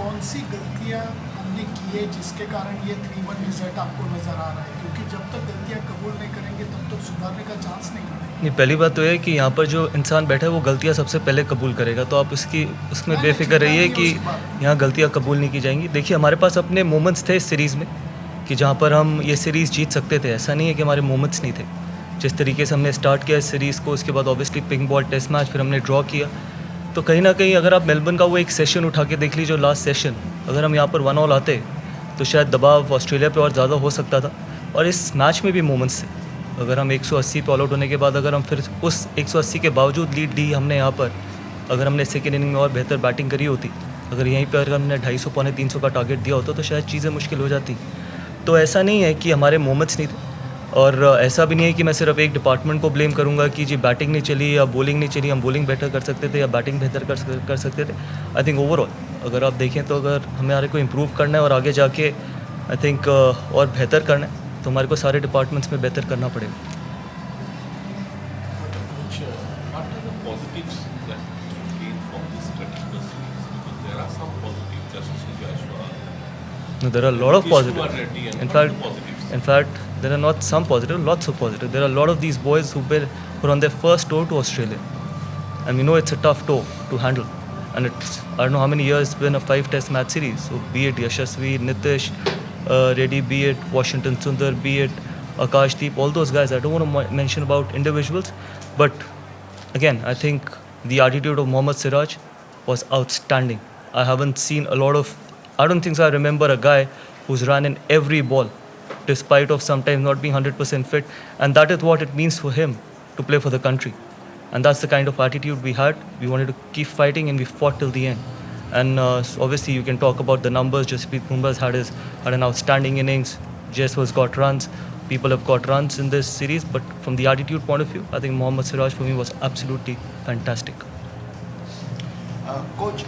कौन सी गलतियां हमने की है जिसके कारण ये 3-1 रिजल्ट आपको नज़र आ रहा है, क्योंकि जब तक गलतियां कबूल नहीं करेंगे तब तक सुधारने का चांस नहीं है। नहीं, पहली बात तो ये है कि यहाँ पर जो इंसान बैठा है वो गलतियाँ सबसे पहले कबूल करेगा, तो आप उसमें बेफिक्र रहिए कि यहाँ गलतियाँ कबूल नहीं की जाएंगी। देखिए, हमारे पास अपने मोमेंट्स थे इस सीरीज़ में कि जहाँ पर हम ये सीरीज़ जीत सकते थे। ऐसा नहीं है कि हमारे मोमेंट्स नहीं थे। जिस तरीके से हमने स्टार्ट किया इस सीरीज़ को, उसके बाद obviously pink ball test match, फिर हमने ड्रॉ किया, तो कहीं ना कहीं अगर आप मेलबर्न का वो एक सेशन उठा के देख लीजिए, लास्ट सेशन, अगर हम यहाँ पर 1-1 आते तो शायद दबाव ऑस्ट्रेलिया पे और ज़्यादा हो सकता था। और इस मैच में भी मोमेंट्स थे। अगर हम 180 पे ऑल आउट होने के बाद अगर हम फिर उस 180 के बावजूद लीड ली हमने यहाँ पर, अगर हमने सेकेंड इनिंग में और बेहतर बैटिंग करी होती, अगर यहीं पर अगर हमने 250 पौने 300 का टारगेट दिया होता तो शायद चीज़ें मुश्किल हो जाती। तो ऐसा नहीं है कि हमारे मोमेंट्स नहीं थे, और ऐसा भी नहीं है कि मैं सिर्फ एक डिपार्टमेंट को ब्लेम करूंगा कि जी बैटिंग नहीं चली या बॉलिंग नहीं चली, हम बॉलिंग बेहतर कर सकते थे या बैटिंग बेहतर कर सकते थे। आई थिंक ओवरऑल अगर आप देखें तो अगर हमारे को इम्प्रूव करना है और आगे जाके आई थिंक और बेहतर करना है तो हमारे को सारे डिपार्टमेंट्स में बेहतर करना पड़ेगा। No, there are a lot of positives. In fact, there are not some positive, lots of positive. There are a lot of these boys who were on their first tour to Australia, and we know it's a tough tour to handle. And it's, I don't know how many years it's been a 5-test match series. So be it Yashasvi, Nitish, Reddy, be it Washington Sundar, be it Akashdeep, all those guys. I don't want to mention about individuals, but again, I think the attitude of Mohammed Siraj was outstanding. I haven't seen a lot of. I don't think so. I remember a guy who's run in every ball, despite of sometimes not being 100% fit, and that is what it means for him to play for the country. And that's the kind of attitude we had. We wanted to keep fighting, and we fought till the end. And obviously, you can talk about the numbers. Jasprit Bumrah had an outstanding innings. Jas has got runs. People have got runs in this series. But from the attitude point of view, I think Mohammed Siraj for me was absolutely fantastic. Coach,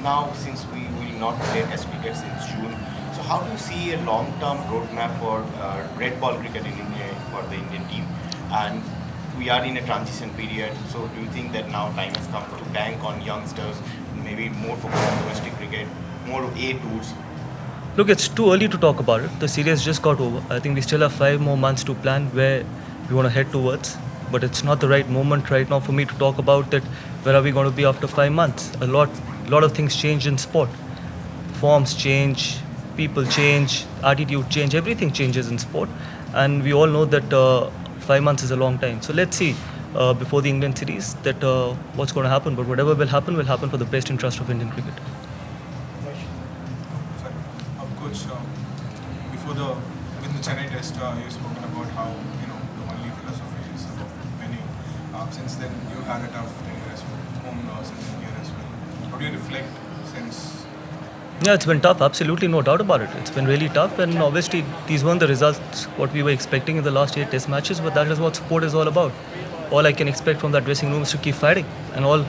now since we will not play Test cricket since June, so how do you see a long-term roadmap for red ball cricket in India for the Indian team? And we are in a transition period, so do you think that now time has come to bank on youngsters, maybe more focus on domestic cricket, more A tours? Look, it's too early to talk about it. The series just got over. I think we still have 5 more months to plan where we want to head towards. But it's not the right moment right now for me to talk about it. Where are we going to be after 5 months? A lot of things change in sport. Forms change, people change, attitude change, everything changes in sport. And we all know that 5 months is a long time. So let's see before the England series that what's going to happen. But whatever will happen for the best interest of Indian cricket. Coach, before the Chennai test, you've spoken about how the only philosophy is about winning. Since then, you had a tough tenure as well, home loss and year as well. How do you reflect since? Yeah, it's been tough, absolutely, no doubt about it. It's been really tough, and obviously these weren't the results what we were expecting in the last 8 test matches, but that is what sport is all about. All I can expect from that dressing room is to keep fighting, and all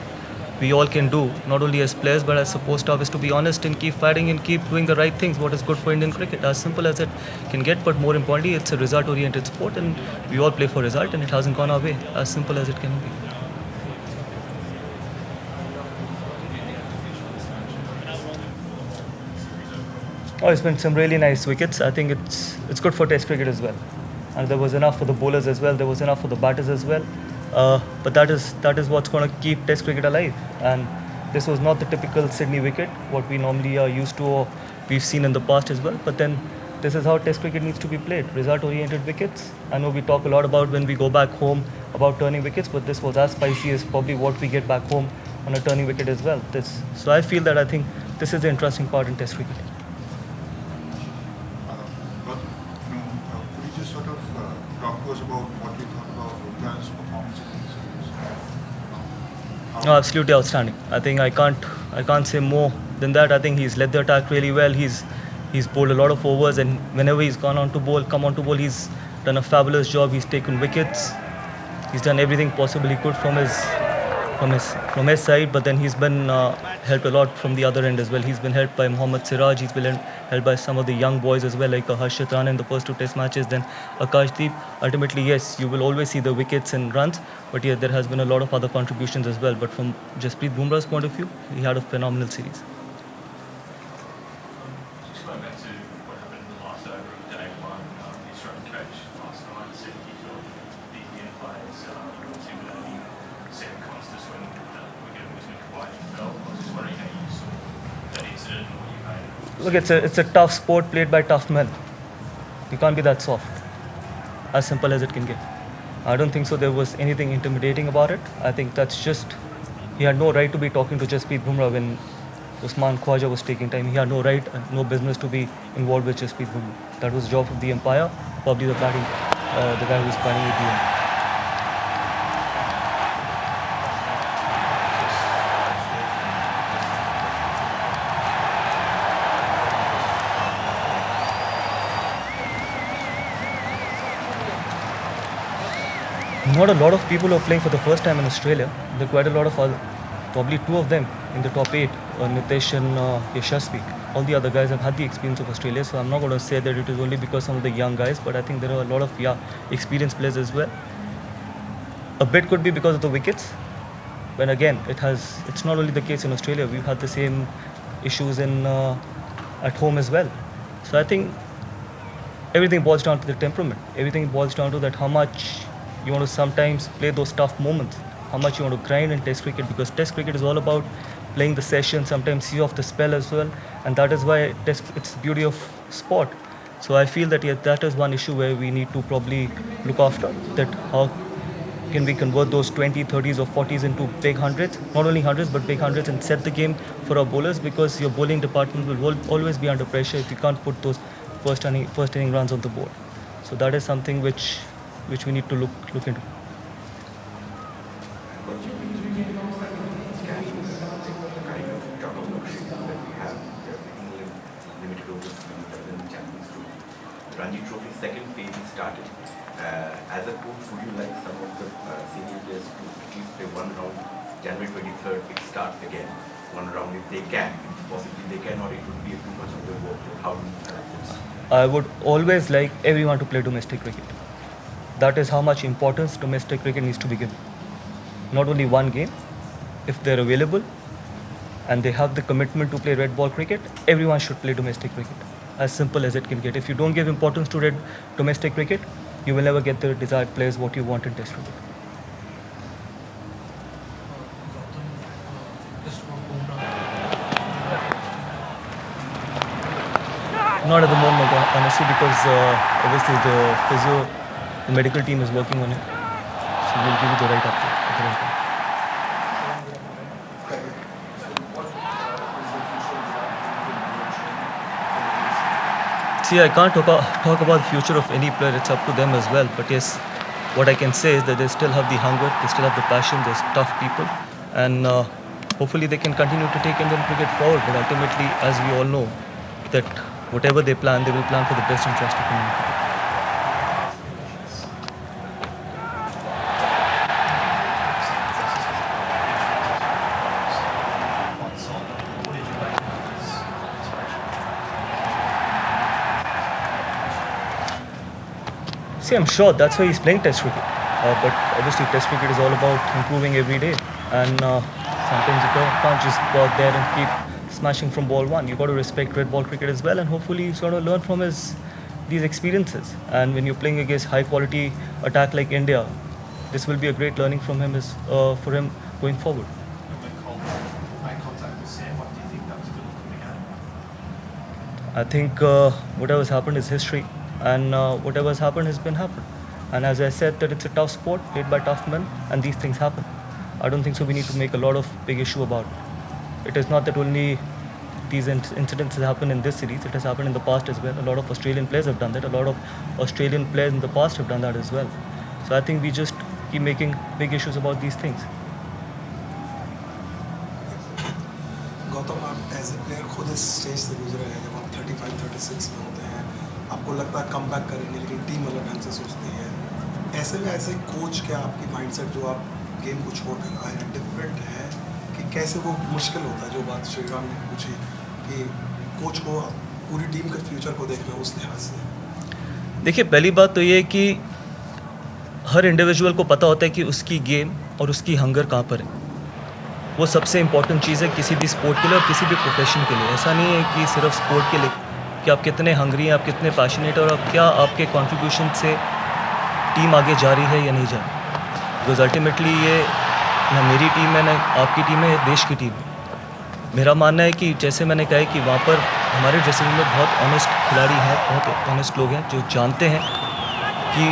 we all can do, not only as players but as support staff, is to be honest and keep fighting and keep doing the right things, what is good for Indian cricket, as simple as it can get. But more importantly, it's a result-oriented sport, and we all play for result, and it hasn't gone our way, as simple as it can be. Oh, it's been some really nice wickets. I think it's good for Test cricket as well, and there was enough for the bowlers as well. There was enough for the batters as well. But that is what's going to keep Test cricket alive. And this was not the typical Sydney wicket, what we normally are used to or we've seen in the past as well. But then this is how Test cricket needs to be played: result-oriented wickets. I know we talk a lot about when we go back home about turning wickets, but this was as spicy as probably what we get back home on a turning wicket as well. So I feel that I think this is the interesting part in Test cricket. Could you just sort of talk to us about what you thought about Bumrah's performance in this series? No, absolutely outstanding. I think I can't say more than that. I think he's led the attack really well. He's bowled a lot of overs, and whenever he's come on to bowl, he's done a fabulous job. He's taken wickets. He's done everything possible he could from his side, but then he's been helped a lot from the other end as well. He's been helped by Mohammed Siraj. He's been helped by some of the young boys as well, like Harshit Rana in the first 2 test matches, then Akashdeep. Ultimately, yes, you will always see the wickets and runs, but yeah, there has been a lot of other contributions as well. But from Jasprit Bumrah's point of view, he had a phenomenal series. Look, it's a tough sport played by tough men. You can't be that soft. As simple as it can get. I don't think so there was anything intimidating about it. I think that's just, he had no right to be talking to Jasprit Bumrah when Usman Khwaja was taking time. He had no right and no business to be involved with Jasprit Bumrah. That was the job of the umpire, probably the guy who was batting at the end. Not a lot of people are playing for the first time in Australia. There are quite a lot of other, probably two of them in the top 8, Nitesh and Yashasvi. All the other guys have had the experience of Australia, so I'm not going to say that it is only because some of the young guys, but I think there are a lot of experienced players as well. A bit could be because of the wickets. But again, it's not only the case in Australia. We've had the same issues at home as well. So I think everything boils down to the temperament. Everything boils down to that how much you want to sometimes play those tough moments, how much you want to grind in Test cricket, because Test cricket is all about playing the session, sometimes see off the spell as well, and that is why it's the beauty of sport. So I feel that that is one issue where we need to probably look after, that how can we convert those 20, 30s or 40s into big hundreds, not only hundreds but big hundreds, and set the game for our bowlers, because your bowling department will always be under pressure if you can't put those first inning runs on the board. So that is something which we need to look into. Ranji Trophy second phase is started. As a coach, would you like some of the senior players to at least play one round? January 23rd, it starts again. One round if they can, if possibly they can, or it would be too much of their work. How do you this? I would always like everyone to play domestic cricket. That is how much importance domestic cricket needs to be given. Not only one game, if they're available and they have the commitment to play red ball cricket, everyone should play domestic cricket. As simple as it can get. If you don't give importance to domestic cricket, you will never get the desired players what you want in Test cricket. Not at the moment, honestly, because obviously the medical team is working on it. So we'll give you the right update at the right time. See, I can't talk about the future of any player. It's up to them as well. But yes, what I can say is that they still have the hunger, they still have the passion, they're tough people. And hopefully they can continue to take Indian cricket forward. But ultimately, as we all know, that whatever they plan, they will plan for the best interest of Indian cricket. See, I'm sure that's why he's playing Test cricket. But obviously, Test cricket is all about improving every day. And sometimes you can't just go out there and keep smashing from ball one. You've got to respect red ball cricket as well. And hopefully, he's going to learn from these experiences. And when you're playing against high quality attack like India, this will be a great learning from him for him going forward. I think whatever has happened is history. And whatever has happened has been happened. And as I said, that it's a tough sport played by tough men, and these things happen. I don't think so we need to make a lot of big issue about it. It is not that only these incidents have happened in this series, it has happened in the past as well. A lot of Australian players have done that. A lot of Australian players in the past have done that as well. So I think we just keep making big issues about these things. Gautam, आप as a player खुद इस stage से गुजरे हैं जब आप 35-36 में होते हैं, आपको लगता है कम बैक करेंगे, लेकिन टीम अलग ढंग से सोचती है. ऐसे में एज ए कोच क्या आपकी माइंडसेट जो आप गेम को छोड़ कर आए हैं डिफरेंट है कि कैसे वो मुश्किल होता है, जो बात श्रीराम ने पूछी कि कोच को पूरी टीम के फ्यूचर को देखना उस लिहाज से? देखिए, पहली बात तो ये है कि हर इंडिविजुअल को पता होता है कि उसकी गेम और उसकी हंगर कहाँ पर है. वो सबसे इम्पॉर्टेंट चीज़ है किसी भी स्पोर्ट के लिए और किसी भी प्रोफेशन के लिए. ऐसा नहीं है कि सिर्फ स्पोर्ट के लिए कि आप कितने हंग्री हैं, आप कितने पैशनेट हैं और आप क्या आपके कंट्रीब्यूशन से टीम आगे जा रही है या नहीं जा रही. बिकॉज अल्टीमेटली ये ना मेरी टीम है ना आपकी टीम है, देश की टीम है. मेरा मानना है कि जैसे मैंने कहा है कि वहाँ पर हमारे ड्रेसिंग रूम में बहुत ऑनेस्ट खिलाड़ी हैं, बहुत ऑनेस्ट लोग हैं जो जानते हैं कि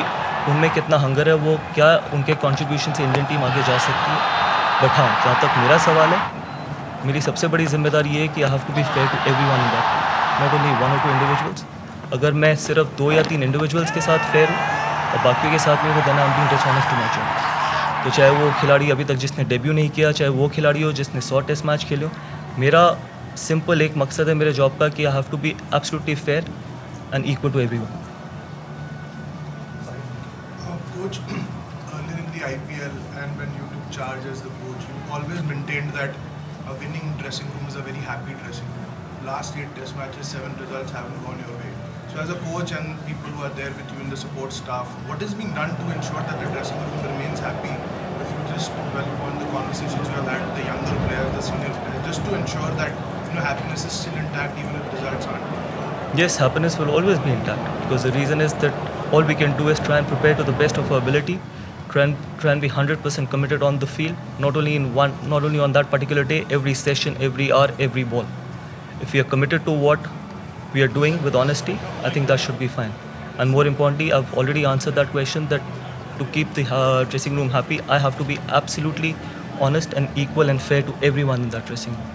उनमें कितना हंगर है, वो क्या उनके कंट्रीब्यूशन से इंडियन टीम आगे जा सकती है। बट हाँ, जहाँ तक मेरा सवाल है, मेरी सबसे बड़ी जिम्मेदारी ये है कि I have to be fair to everyone in that, not only 1 or 2 individuals. अगर मैं सिर्फ 2 या 3 इंडिविजुअल्स के साथ फेयर हूँ और बाकियों के साथ में वो देना I am being dishonest to my job. तो चाहे वो खिलाड़ी अभी तक जिसने डेब्यू नहीं किया, चाहे वो खिलाड़ी हो जिसने 100 टेस्ट मैच खेले हो, मेरा सिंपल एक मकसद है मेरे जॉब का कि I have to be absolutely fair and equal to everyone. Coach, earlier in the IPL and when you took charge as the coach, you always maintained that a winning dressing room is a very happy dressing room. Last 8 test matches, 7 results haven't gone your way. So as a coach and people who are there with you in the support staff, what is being done to ensure that the dressing room remains happy? If you just dwell upon the conversations you have had with the younger players, the senior players, just to ensure that happiness is still intact even if results aren't. Yes, happiness will always be intact because the reason is that all we can do is try and prepare to the best of our ability, try and be 100% committed on the field, not only on that particular day, every session, every hour, every ball. If we are committed to what we are doing with honesty, I think that should be fine. And more importantly, I've already answered that question, that to keep the dressing room happy, I have to be absolutely honest and equal and fair to everyone in that dressing room.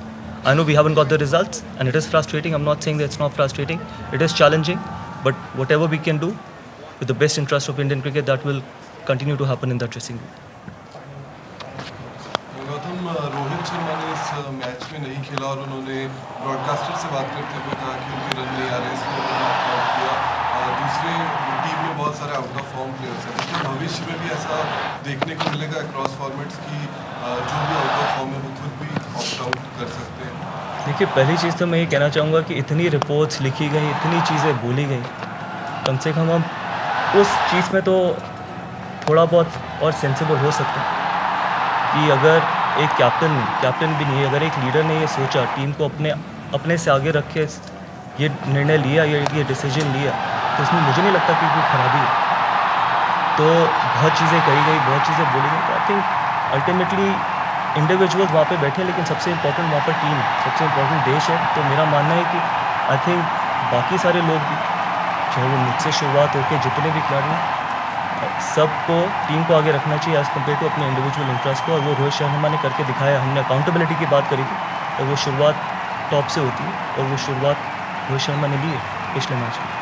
I know we haven't got the results and it is frustrating. I'm not saying that it's not frustrating. It is challenging, but whatever we can do with the best interest of Indian cricket, that will continue to happen in that dressing room. Gautam, Rohit Sharma ने इस match में नहीं खेला और उन्होंने broadcaster से बात करते हुए कहा कि उनके रन नहीं आ रहे, इसलिए उन्होंने आउट किया। दूसरे टीम में बहुत सारे आउट ऑफ फॉर्म प्लेयर्स हैं, लेकिन भविष्य में भी ऐसा देखने को मिलेगा क्रॉस फॉर्मेट्स की जो भी आउट ऑफ फॉर्म है वो खुद भी ऑप्ट आउट कर सकते हैं। देखिए, पहली चीज़ तो मैं ये कहना चाहूँगा कि इतनी रिपोर्ट्स लिखी गई, इतनी चीज़ें बोली गई, कम से कम हम उस चीज़ में तो थोड़ा बहुत और सेंसिबल हो सकते हैं कि अगर एक कैप्टन भी नहीं, अगर एक लीडर ने ये सोचा, टीम को अपने से आगे रख के ये निर्णय लिया, ये डिसीजन लिया, तो इसमें मुझे नहीं लगता कि कोई खराबी है। तो बहुत चीज़ें कही गई, बहुत चीज़ें बोली गई, तो आई थिंक अल्टीमेटली इंडिविजुअल्स वहाँ पे बैठे, लेकिन सबसे इम्पोर्टेंट वहाँ पर टीम, सबसे इम्पोर्टेंट देश है। तो मेरा मानना है कि आई थिंक बाकी सारे लोग भी, चाहे वो मुझसे शुरुआत होकर जितने भी खिलाड़ी हैं, सबको टीम को आगे रखना चाहिए एज़ कम्पेयर टू अपने इंडिविजुअल इंटरेस्ट को। और वो रोहित शर्मा ने करके दिखाया। हमने अकाउंटेबिलिटी की बात करी थी और वो शुरुआत टॉप से होती है और वो शुरुआत रोहित शर्मा ने ली है पिछले मैच में।